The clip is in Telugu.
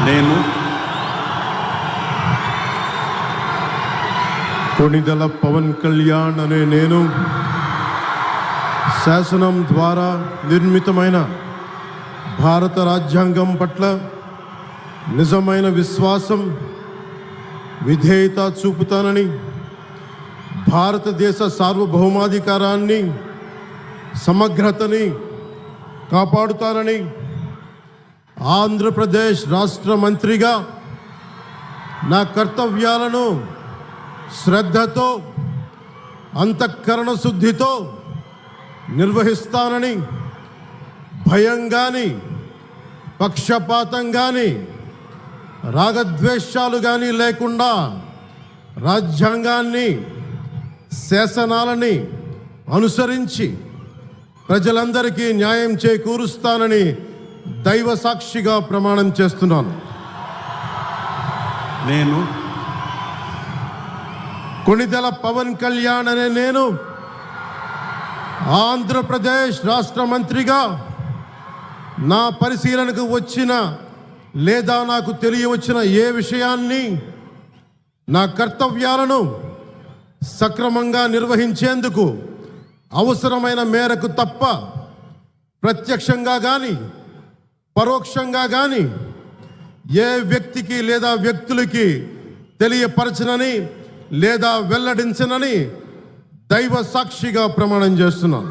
నేను కొణిదెల పవన్ కళ్యాణ్ అనే నేను శాసనం ద్వారా నిర్మితమైన భారత రాజ్యాంగం పట్ల నిజమైన విశ్వాసం, విధేయత చూపుతానని, భారతదేశ సార్వభౌమాధికారాన్ని, సమగ్రతని కాపాడుతానని, ఆంధ్రప్రదేశ్ రాష్ట్ర మంత్రిగా నా కర్తవ్యాలను శ్రద్ధతో, అంతఃకరణ శుద్ధితో నిర్వహిస్తానని, భయం కానీ, పక్షపాతం కానీ, రాగద్వేషాలు కానీ లేకుండా రాజ్యాంగాన్ని, శాసనాలని అనుసరించి ప్రజలందరికీ న్యాయం చేకూరుస్తానని దైవ సాక్షిగా ప్రమాణం చేస్తున్నాను. నేను కొణిదెల పవన్ కళ్యాణ్ అనే నేను ఆంధ్రప్రదేశ్ రాష్ట్ర మంత్రిగా నా పరిశీలనకు వచ్చిన లేదా నాకు తెలియవచ్చిన ఏ విషయాన్ని, నా కర్తవ్యాలను సక్రమంగా నిర్వహించేందుకు అవసరమైన మేరకు తప్ప ప్రత్యక్షంగా కానీ పరోక్షంగా కానీ ఏ వ్యక్తికి లేదా వ్యక్తులకి తెలియపరచనని లేదా వెల్లడించనని దైవ సాక్షిగా ప్రమాణం చేస్తున్నాను.